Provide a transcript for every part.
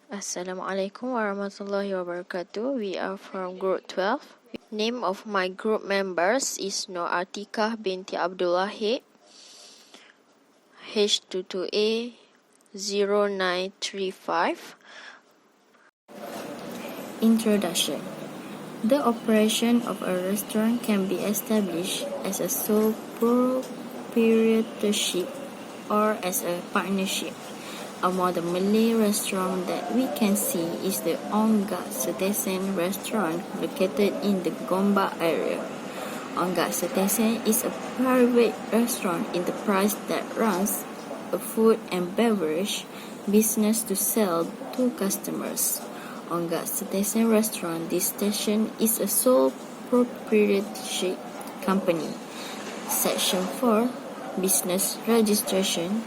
Assalamualaikum warahmatullahi wabarakatuh. We are from Group 12. Name of my group members is Nur Atikah binti Abdullah H22A 0935. Introduction. The operation of a restaurant can be established as a sole proprietorship or as a partnership. Among the Malay restaurant that we can see is the Onggak Setesen restaurant located in the Gombak area. Onggak Setesen is a private restaurant enterprise that runs a food and beverage business to sell to customers. Onggak Setesen restaurant, this station is a sole proprietorship company. Section 4, Business Registration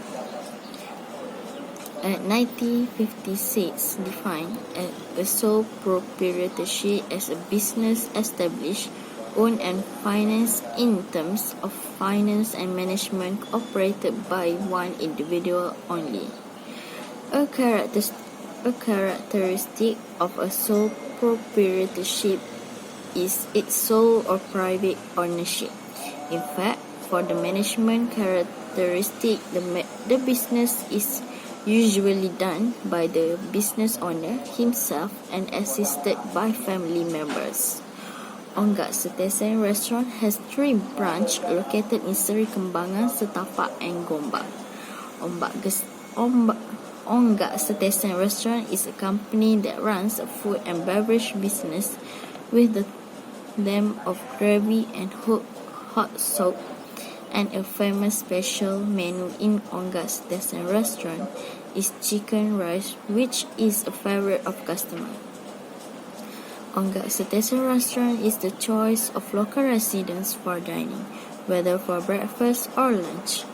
at 1956 defined a sole proprietorship as a business established, owned and financed in terms of finance and management operated by one individual only. A characteristic of a sole proprietorship is its sole or private ownership. In fact, for the management characteristic, the business is usually done by the business owner himself and assisted by family members. Onggak Setesen restaurant has 3 branches located in Seri Kembangan, Setapak and Gombak. Onggak Setesen restaurant is a company that runs a food and beverage business with the theme of gravy and hot soup, and a famous special menu in Onggak Setesen restaurant is chicken rice, which is a favorite of customers. Onggak Setesen restaurant is the choice of local residents for dining, whether for breakfast or lunch.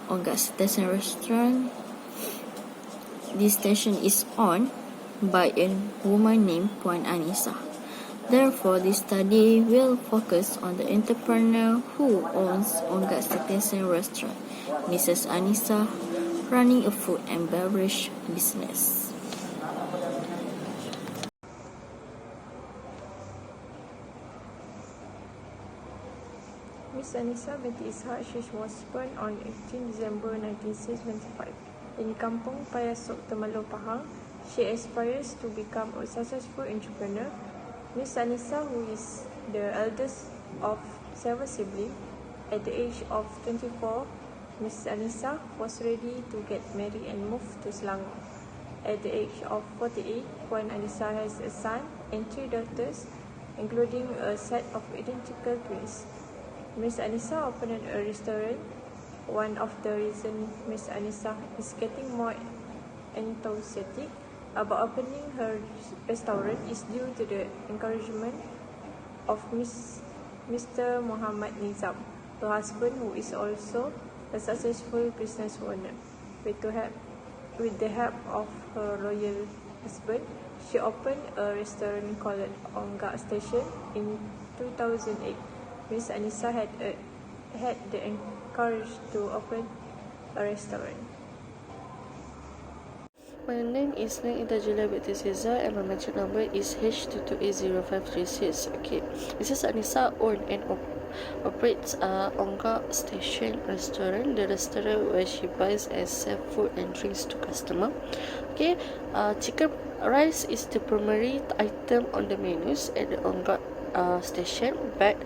Onggak Setesen restaurant, this station is owned by a woman named Puan Anissa. Therefore, this study will focus on the entrepreneur who owns Onggak Setesen restaurant, Mrs. Anissa, running a food and beverage business. Miss Anissa binti Ishaq, she was born on 18 December 1975 in Kampung Payasok, Temerloh, Pahang. She aspires to become a successful entrepreneur. Miss Anissa, who is the eldest of 7 siblings, at the age of 24, Miss Anissa was ready to get married and move to Selangor. At the age of 48, Puan Anissa has a son and 3 daughters, including a set of identical twins. Miss Anissa opened a restaurant. One of the reasons Miss Anissa is getting more enthusiastic about opening her restaurant is due to the encouragement of Mr. Muhammad Nizam, her husband, who is also a successful business owner. With the help of her loyal husband, she opened a restaurant called Onggak Station in 2008. Miss Anissa had the courage to open a restaurant. My name is Gelagat and my mention number is H22A0536. Okay, Mrs. Anissa owns and operates Onggak Station restaurant, the restaurant where she buys and sells food and drinks to customers. Okay, chicken rice is the primary item on the menus at the Onggak station, but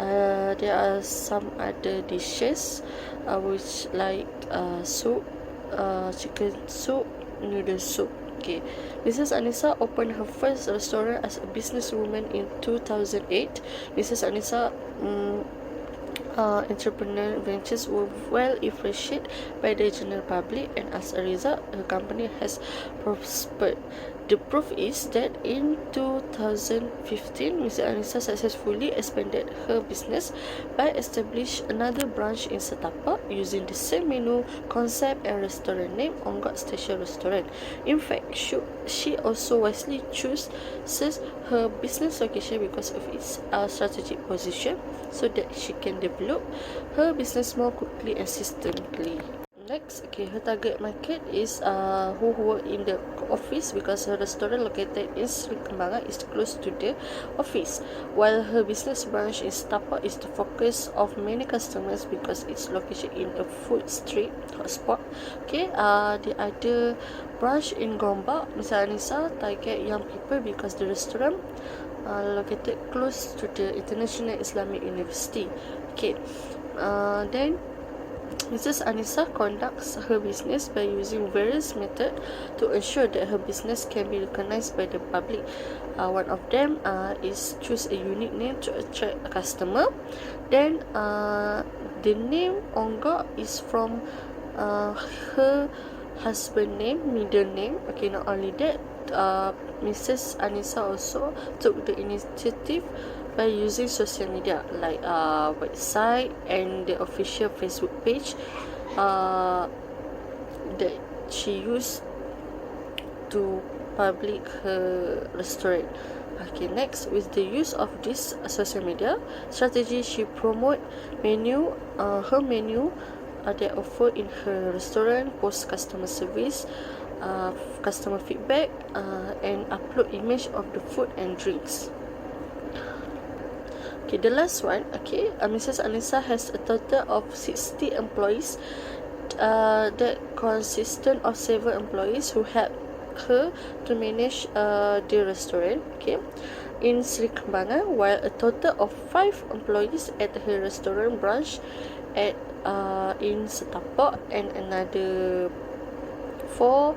there are some other dishes which like soup, chicken soup, noodle soup. Okay, Mrs. Anissa opened her first restaurant as a businesswoman in 2008. Mrs. Anissa entrepreneur ventures were well appreciated by the general public, and as a result, her company has prospered. The proof is that in 2015, Mrs. Anissa successfully expanded her business by establishing another branch in Setapak using the same menu concept and restaurant name, Onggak Station Restaurant. In fact, she also wisely chooses her business location because of its strategic position, so that she can develop her business more quickly and systematically. Next, okay, her target market is who work in the office, because her restaurant located in Sri Kembangan is close to the office, while her business branch in Setapak is the focus of many customers because it's located in a food street hotspot. Okay, the other branch in Gombak, Mrs. Anissa target young people because the restaurant located close to the International Islamic University. Okay, then Mrs. Anissa conducts her business by using various methods to ensure that her business can be recognized by the public. One of them is choose a unique name to attract a customer. Then the name Onggok is from her husband name, middle name. Okay, not only that, Mrs. Anissa also took the initiative by using social media like website and the official Facebook page that she used to public her restaurant. Okay, next, with the use of this social media strategy, she promote her menu that offer in her restaurant, post customer service, customer feedback, and upload image of the food and drinks. Okay, the last one, okay, Mrs. Anissa has a total of 60 employees that consistent of 7 employees who help her to manage the restaurant, okay, in Sri Kembangan, while a total of 5 employees at her restaurant branch at in Setapak, and another 4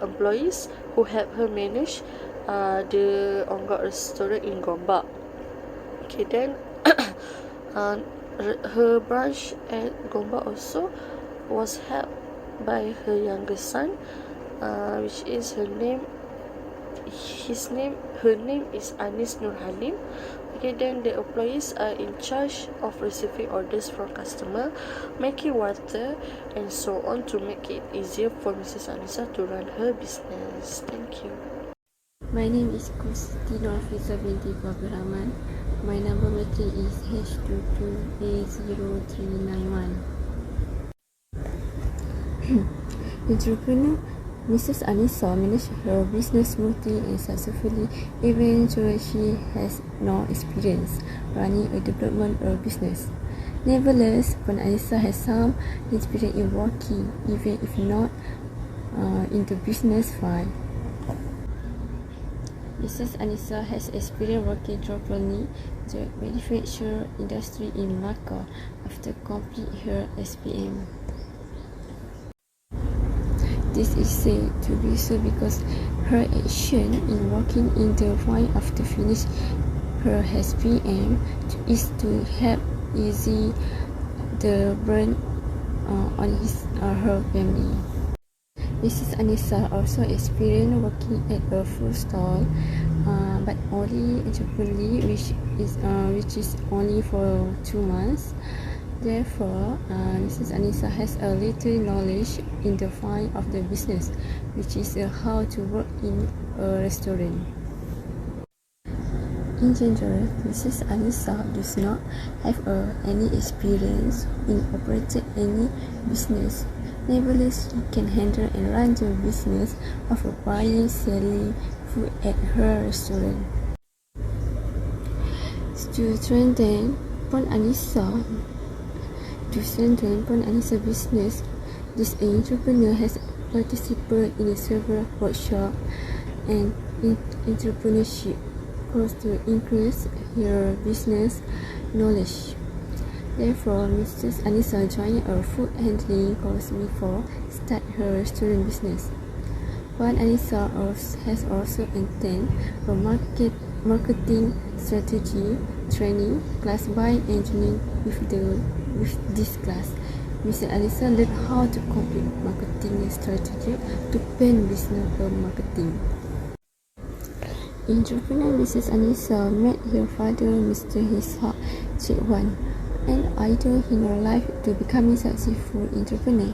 employees who help her manage the Onggok restaurant in Gombak. Okay, then her branch at Gombak also was helped by her younger son, which is her name is Anis Nur Halim. Okay, then the employees are in charge of receiving orders from customer, making water, and so on to make it easier for Mrs. Anissa to run her business. Thank you. My name is Kustina Afisa binti Fabir Rahman. My number meeting is H22A0391. Entrepreneur Mrs. Anissa managed her business smoothly and successfully even though she has no experience running a development or business. Nevertheless, Puan Anissa has some experience in working, even if not in the business field. Mrs. Anissa has experience working properly the manufacturing industry in Malacca after complete her SPM. This is said to be so because her action in working in the field after finish her SPM is to help ease the burden on her family. Mrs. Anissa also experienced working at a food stall, but only temporarily, which is only for 2 months. Therefore, Mrs. Anissa has a little knowledge in the field of the business, which is how to work in a restaurant. In general, Mrs. Anissa does not have any experience in operating any business. Nevertheless, she can handle and run the business of buying, selling food at her restaurant. To strengthen Puan Anissa business, this entrepreneur has participated in several workshops and entrepreneurship courses to increase her business knowledge. Therefore, Mrs. Anissa joined a food handling course before start her restaurant business. Puan Anissa has also attended a marketing strategy training class by engineering with this class. Mrs. Anissa learned how to complete marketing strategy to plan business for marketing. Entrepreneur Mrs. Anissa met her father, Mr. Ishaq Chekwan, an idol in her life to becoming a successful entrepreneur.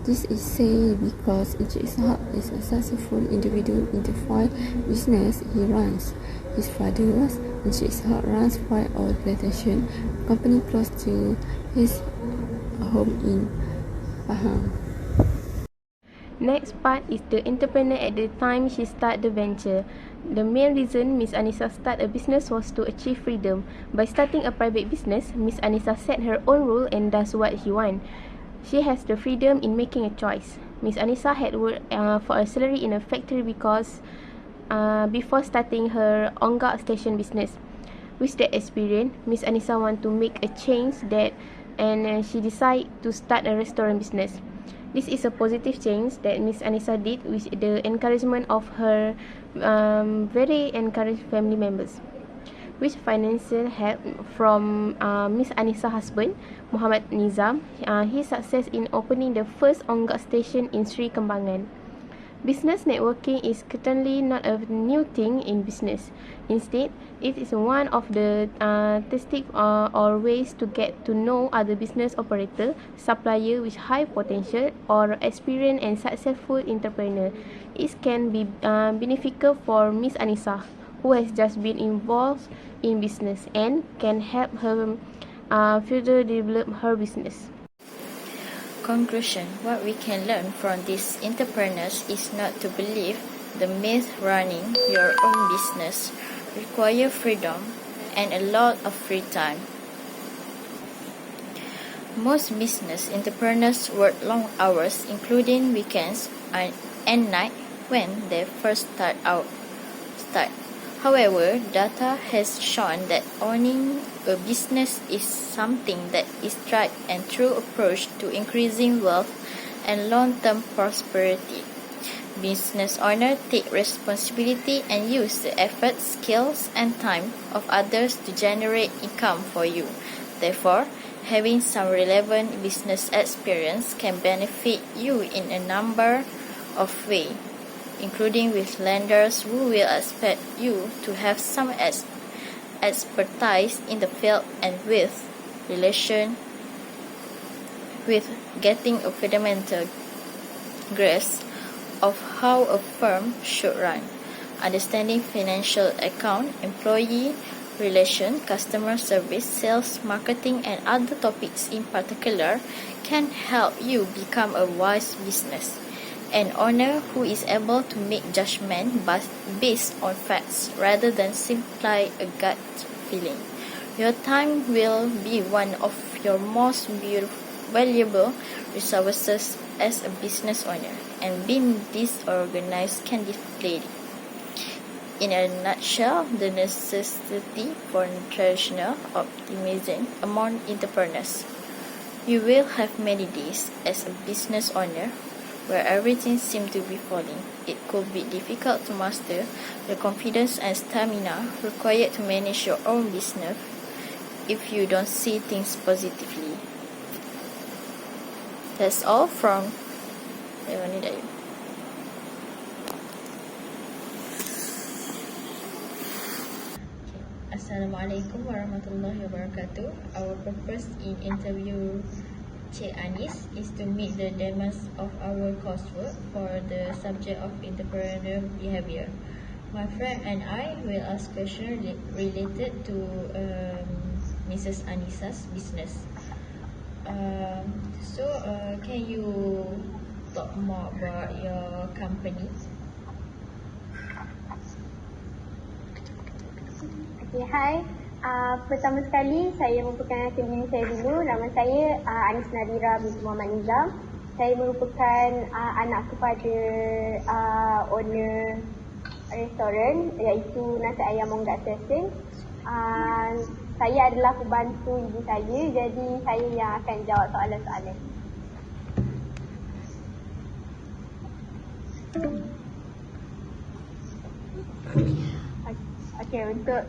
This is said because Ishaq is a successful individual in the field business he runs. His father, Ishaq, runs White Oil Plantation company close to his home in Pahang. Next part is the entrepreneur at the time she start the venture. The main reason Miss Anissa start a business was to achieve freedom. By starting a private business, Miss Anissa set her own rule and does what she want. She has the freedom in making a choice. Miss Anissa had worked for a salary in a factory because before starting her Onggak station business. With that experience, Miss Anissa want to make a change and she decide to start a restaurant business. This is a positive change that Miss Anissa did with the encouragement of her very encouraged family members. With financial help from Miss Anissa's husband, Muhammad Nizam, his success in opening the first Onggak station in Sri Kembangan. Business networking is certainly not a new thing in business. Instead, it is one of the tactics or ways to get to know other business operator, supplier with high potential, or experienced and successful entrepreneur. It can be beneficial for Miss Anissa, who has just been involved in business and can help her further develop her business. Conclusion: what we can learn from these entrepreneurs is not to believe the myth running your own business require freedom and a lot of free time. Most business entrepreneurs work long hours, including weekends and night when they first start. However, data has shown that owning a business is something that is tried and true approach to increasing wealth and long-term prosperity. Business owners take responsibility and use the effort, skills, and time of others to generate income for you. Therefore, having some relevant business experience can benefit you in a number of ways, including with lenders who will expect you to have some expertise in the field and with getting a fundamental grasp of how a firm should run. Understanding financial account, employee relation, customer service, sales, marketing, and other topics in particular can help you become a wise business. An owner who is able to make judgment based on facts rather than simply a gut feeling. Your time will be one of your most valuable resources as a business owner, and being disorganized can deflate it. In a nutshell, the necessity for traditional optimism among entrepreneurs. You will have many days as a business owner where everything seems to be falling. It could be difficult to master the confidence and stamina required to manage your own business if you don't see things positively. That's all from Assalamualaikum warahmatullahi wabarakatuh. Our purpose in interview Cik Anis is to meet the demands of our coursework for the subject of entrepreneurial behavior. My friend and I will ask questions related to Mrs. Anissa's business. Can you talk more about your company? Okay, hi. Pertama sekali, saya memperkenalkan diri saya dulu. Nama saya Anis Nadira binti Muhammad Nizam. Saya merupakan anak kepada owner restoran iaitu Nasi Ayam Onggak Station. Saya adalah pembantu ibu saya, jadi saya yang akan jawab soalan-soalan. Okey, untuk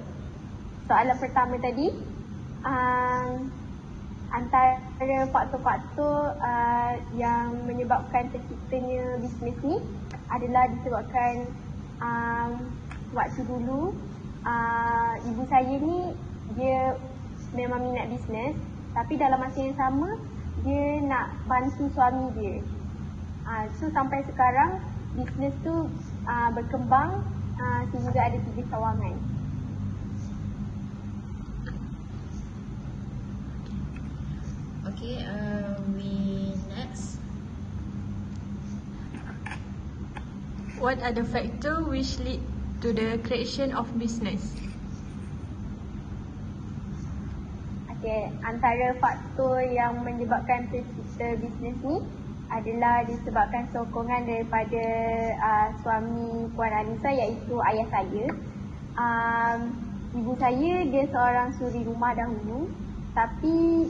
soalan pertama tadi, antara faktor-faktor yang menyebabkan terciptanya bisnes ni adalah disebabkan waktu dulu ibu saya ni dia memang minat bisnes, tapi dalam masa yang sama dia nak bantu suami dia. So sampai sekarang bisnes tu berkembang sehingga ada 3 cawangan. Okay, we next. What are the factors which lead to the creation of business? Okay, antara faktor yang menyebabkan tercipta bisnes ni adalah disebabkan sokongan daripada suami Puan Anissa, iaitu ayah saya. Ibu saya dia seorang suri rumah dahulu, tapi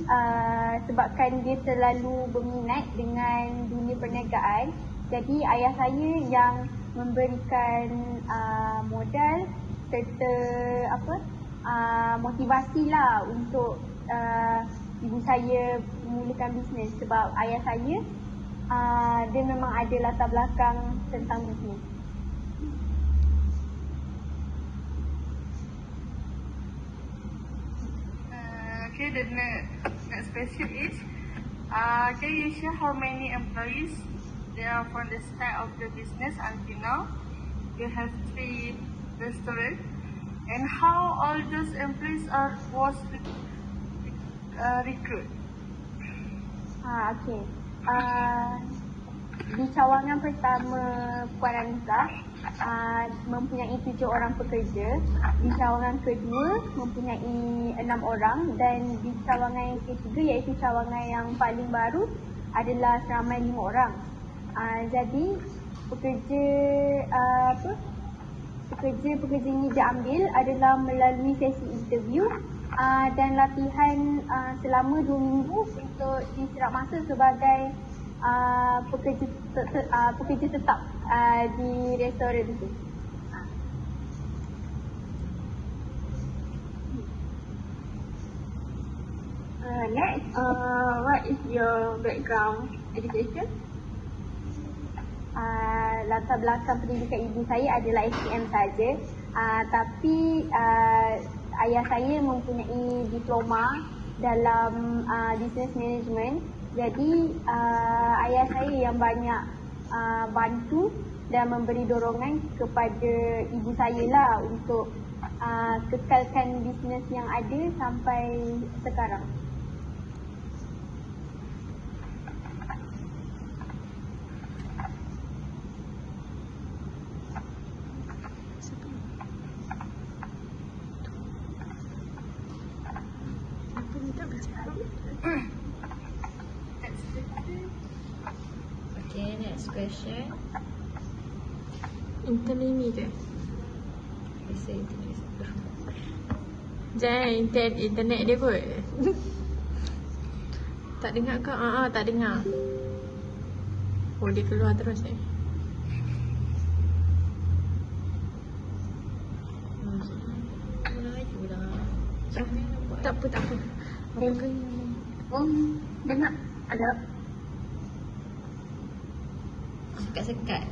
sebabkan dia terlalu berminat dengan dunia perniagaan, jadi ayah saya yang memberikan modal serta motivasi lah untuk ibu saya memulakan bisnes, sebab ayah saya dia memang ada latar belakang tentang bisnes. Okay, the next question is, can you share how many employees there are from the start of the business until now? You have 3 restaurants, and how all those employees was recruit? Okay. Di cawangan pertama Puan Anissa mempunyai 7 orang pekerja. Di cawangan kedua mempunyai 6 orang, dan di cawangan yang ketiga, iaitu cawangan yang paling baru, adalah seramai 5 orang. Jadi pekerja ini diambil adalah melalui sesi interview dan latihan selama 2 minggu untuk diserap masa sebagai pekerja tetap di restoran itu. Next, what is your background education? Latar belakang pendidikan ibu saya adalah SPM saja, tapi ayah saya mempunyai diploma dalam business management. Jadi ayah saya yang banyak bantu dan memberi dorongan kepada ibu saya lah untuk kekalkan bisnes yang ada sampai sekarang. Okay, next question. Internet. Bisa internet. Jangan internet dia kot. Tak dengar ke? Tak dengar. Oh, dia keluar terus Melayu dah. Tak apa. Apa ke? Dengar? Ada? Sekat-sekat.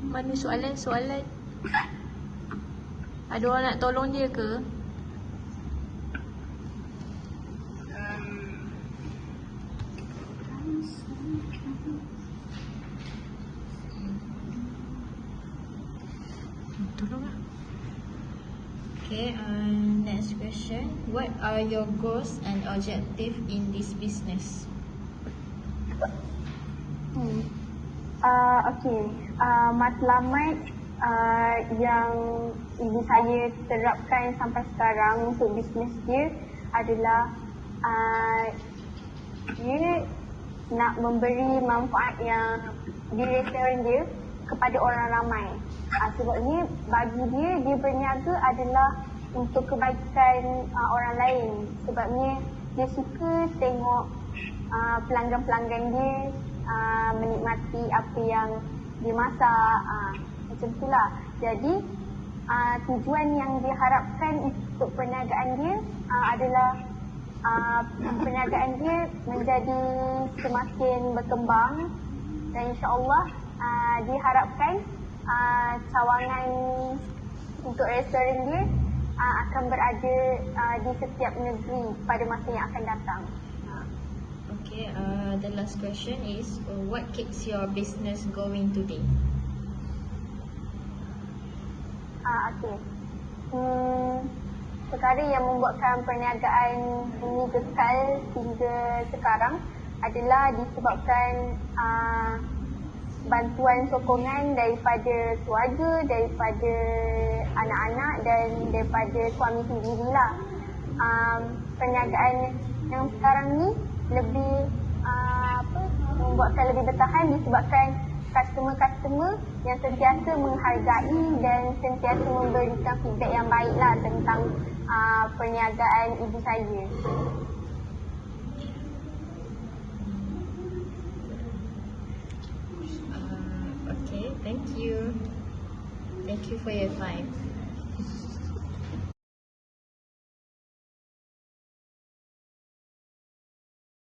Mana soalan? Ada orang nak tolong dia ke? Tolonglah. Okay, next question. What are your goals and objectives in this business? Okay, matlamat yang ibu saya terapkan sampai sekarang untuk bisnes dia adalah dia nak memberi manfaat yang di restoran dia kepada orang ramai. Sebabnya bagi dia berniaga adalah untuk kebaikan orang lain. Sebabnya dia suka tengok pelanggan-pelanggan dia menikmati apa yang dia masak, macam itulah. Jadi tujuan yang diharapkan untuk perniagaan dia adalah perniagaan dia menjadi semakin berkembang dan insyaAllah diharapkan cawangan untuk restoran dia akan berada di setiap negeri pada masa yang akan datang. Okay, the last question is, what keeps your business going today? Okay. Perkara yang membuatkan perniagaan ini kekal hingga sekarang adalah disebabkan bantuan sokongan daripada keluarga, daripada anak-anak dan daripada suami sendirilah. Perniagaan yang sekarang ni lebih membuatkan lebih bertahan disebabkan customer-customer yang sentiasa menghargai dan sentiasa memberikan feedback yang baiklah tentang perniagaan ibu saya. Okay, thank you. Thank you for your time.